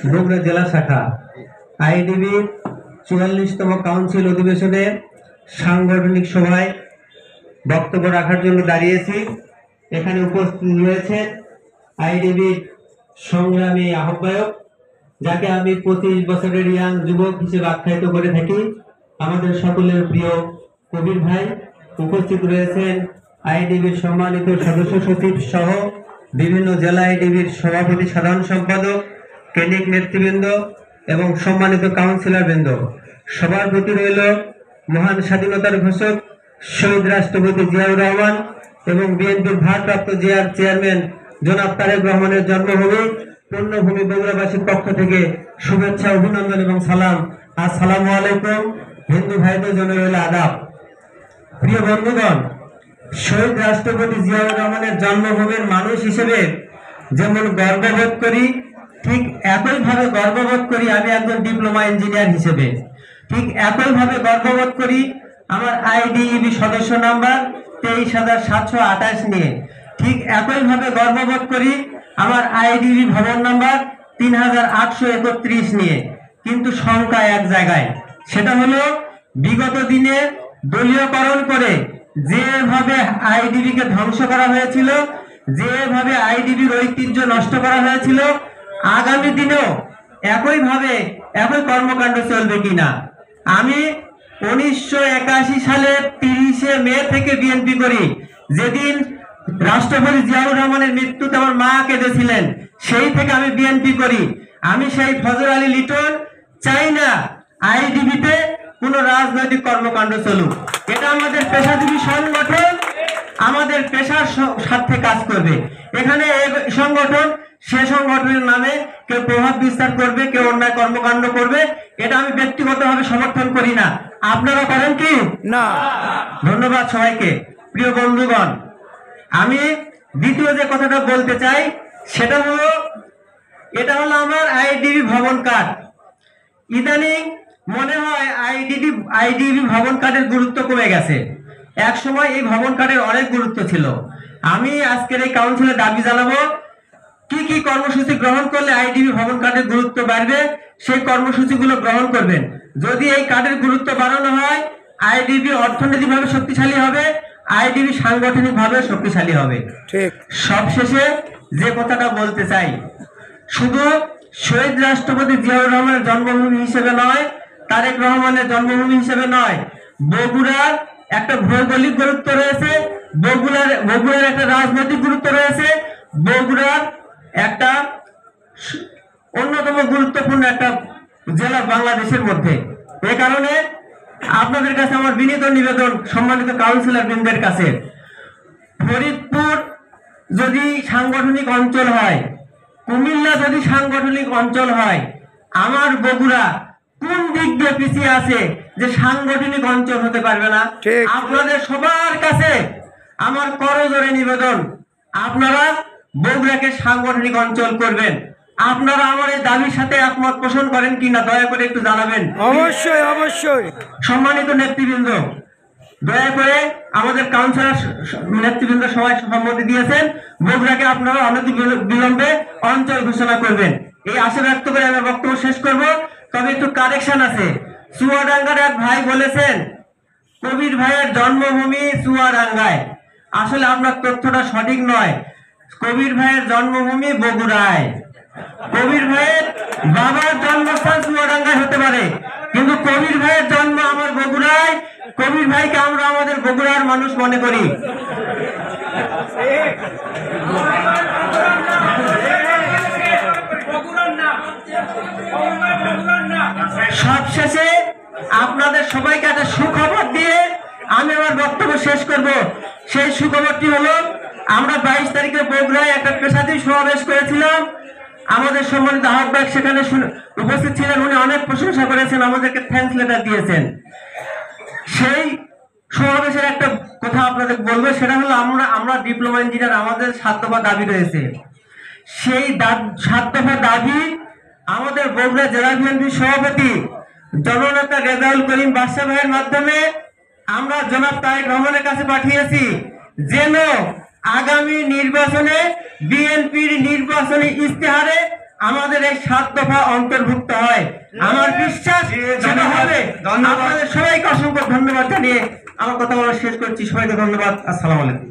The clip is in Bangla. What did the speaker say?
বগুড়া জেলা শাখা আইডিবির ৪৪তম কাউন্সিল অধিবেশনে সাংগঠনিক সভায় বক্তব্য রাখার জন্য দাঁড়িয়েছি। এখানে উপস্থিত রয়েছে আইডিবির সংগ্রামী আহ্বায়ক, যাকে আমি 25 বছরের ইয়াং যুবক হিসেবে আখ্যায়িত করে থাকি, আমাদের সকলের প্রিয় কবির ভাই। উপস্থিত রয়েছেন আইডিবির সম্মানিত সদস্য সচিব সহ বিভিন্ন জেলা আইডিবির সভাপতি, সাধারণ সম্পাদক, কেন্দ্রিক নেতৃবৃন্দ এবং সম্মানিত কাউন্সিলর বৃন্দ। সবার প্রতি রইল মহান স্বাধীনতার ঘোষক শহীদ রাষ্ট্রপতি জিয়াউর রহমান এবং বিএনপির ভারপ্রাপ্ত চেয়ারম্যান জনাব তারেক রহমানের জন্মভূমি পূর্ণভূমি বগুড়াবাসীর পক্ষ থেকে শুভেচ্ছা, অভিনন্দন এবং সালাম। আসসালামু আলাইকুম। হিন্দু ভাইদের জন্য রইল আদাব। প্রিয় বন্ধুগণ, শহীদ রাষ্ট্রপতি জিয়াউর রহমানের জন্মভূমির মানুষ হিসেবে যেমন গর্ববোধ করি, ঠিক একইভাবে গর্ববোধ করি আমি একজন ডিপ্লোমা ইঞ্জিনিয়ার হিসেবে। ঠিক একইভাবে গর্ববোধ করি আমার আইডিইবি সদস্য নাম্বার 23,728 নিয়ে। ঠিক একইভাবে গর্ববোধ করি আমার আইডিবি ভবন নাম্বার 3,831 নিয়ে। কিন্তু সংখ্যা এক জায়গায়, সেটা হলো বিগত দিনে দলীয়করণ করে যেভাবে আইডিবিকে ধ্বংস করা হয়েছিল, যেভাবে আইডিবির ঐতিহ্য নষ্ট করা হয়েছিল, আগামী দিনেও একইভাবে একই কর্মকাণ্ড চলবে কিনা। আমি 1981 সালের 30শে মে থেকে বিএনপি করি। যেদিন রাষ্ট্রপতি জিয়াউর রহমানের মৃত্যুতে আমার মা কেঁদেছিলেন, সেই থেকে আমি বিএনপি করি। আমি সেই ফজর আলী লিটন চাই না আইডিবিতে কোনো রাজনৈতিক কর্মকাণ্ড চলুক। এটা আমাদের পেশাজীবী সংগঠন, আমাদের পেশার স্বার্থে কাজ করবে। এখানে এই সংগঠন সে সংগঠনের নামে কেউ প্রভাব বিস্তার করবে, কেউ অন্যায় কর্মকাণ্ড করবে, এটা আমি ব্যক্তিগতভাবে সমর্থন করি না। আপনারা করেন কি না? ধন্যবাদ সবাইকে। প্রিয় বন্ধুগণ, আমি দ্বিতীয় যে কথাটা বলতে চাই সেটা হলো, এটা হলো আমার আইডিবি ভবন কার্ড। ইদানিং মনে হয় আইডিবি ভবন কার্ডের গুরুত্ব কমে গেছে। এক সময় এই ভবন কার্ডের অনেক গুরুত্ব ছিল। আমি আজকের এই কাউন্সিলে দাবি জানাবো, কি কি কর্মসূচি গ্রহণ করলে আইডিবি ভবন কার্ডের গুরুত্ব বাড়বে, সেই কর্মসূচিগুলো গ্রহণ করবেন। যদি এই কার্ডের গুরুত্ব বাড়ানো হয়, আইডিবি অর্থনৈতিকভাবে শক্তিশালী হবে, আইডিবি সাংগঠনিকভাবে শক্তিশালী হবে। ঠিক। সবশেষে যে কথাটা বলতে চাই, শুধু শহীদ রাষ্ট্রপতি জিয়াউর রহমানের জন্মভূমি হিসেবে নয়, তারেক রহমানের জন্মভূমি হিসেবে নয়, বগুড়ার একটা ভৌগোলিক গুরুত্ব রয়েছে, বগুড়ার একটা রাজনৈতিক গুরুত্ব রয়েছে, বগুড়ার একটা অন্যতম গুরুত্বপূর্ণ একটা জেলা বাংলাদেশের মধ্যে। এ কারণে আপনাদের কাছে আমার বিনীত নিবেদন, সম্মানিত কাউন্সিলর বৃন্দের কাছে, ফরিদপুর যদি সাংগঠনিক অঞ্চল হয়, কুমিল্লা যদি সাংগঠনিক অঞ্চল হয়, আমার বগুড়া কোন দিক দিয়ে পিছিয়ে আছে যে সাংগঠনিক অঞ্চল হতে পারবে না? আপনাদের সবার কাছে আমার করজোড়ে নিবেদন, আপনারা বগুড়াকে সাংগঠনিক অঞ্চল করবেন। আপনারা আমার এই দাবির সাথে একমত পোষণ করেন কিনা দয়া করে একটু জানাবেন। অবশ্যই অবশ্যই। সম্মানিত নেতৃবৃন্দ, দয়া করে আমাদের কাউন্সিলর নেতৃবৃন্দ সবাই সম্মতি দিয়েছেন, বগুড়াকে আপনারা অনতি বিলম্বে অঞ্চল ঘোষণা করবেন। এই আশা ব্যক্ত করে আমি বক্তব্য শেষ করব। তবে একটু কারেকশন আছে। চুয়াডাঙ্গার এক ভাই বলেছেন কবির ভাইয়ের জন্মভূমি চুয়াডাঙ্গায়। আসলে আপনার তথ্যটা সঠিক নয়। কবির ভাইয়ের জন্মভূমি বগুড়ায়। কবির ভাইয়ের বাবার জন্মস্থান চুয়াডাঙ্গায় হতে পারে, কিন্তু কবির ভাইয়ের জন্ম আমার বগুড়ায়। কবির ভাইকে আমরা আমাদের বগুড়ার মানুষ মনে করি। সবশেষে আপনাদের সবাইকে একটা সুখবর দিয়ে আমি আমার বক্তব্য শেষ করব। সেই সুখবরটি হলো, আমরা 22 তারিখে বগুড়ায় একটা পেশাজীবী সমাবেশ করেছিলাম। আমাদের সম্মানিত আহ্বায়ক সেখানে উপস্থিত ছিলেন, উনি অনেক প্রশংসা করেছেন, আমাদেরকে থ্যাঙ্কস লেটার দিয়েছেন। সেই সমাবেশের একটা কথা আপনাদের বলবো, সেটা হলো আমরা ডিপ্লোমা ইঞ্জিনিয়ার, আমাদের 7 দফা দাবি রয়েছে। সেই 7 দফা দাবি আমাদের বগুড়া জেলা বিএনপির সভাপতি জননেতা রেজাউল করিম বাদশা ভাইয়ের মাধ্যমে আমরা জনাব তারেক রহমানের কাছে পাঠিয়েছি, যেন আগামী নির্বাচনে বিএনপির নির্বাচনী ইস্তেহারে আমাদের এই 7 দফা অন্তর্ভুক্ত হয়। আমার বিশ্বাস সেটা হবে। আপনাদের সবাইকে অসংখ্য ধন্যবাদ জানিয়ে আমার কথা বলা শেষ করছি। সবাইকে ধন্যবাদ। আসসালামু আলাইকুম।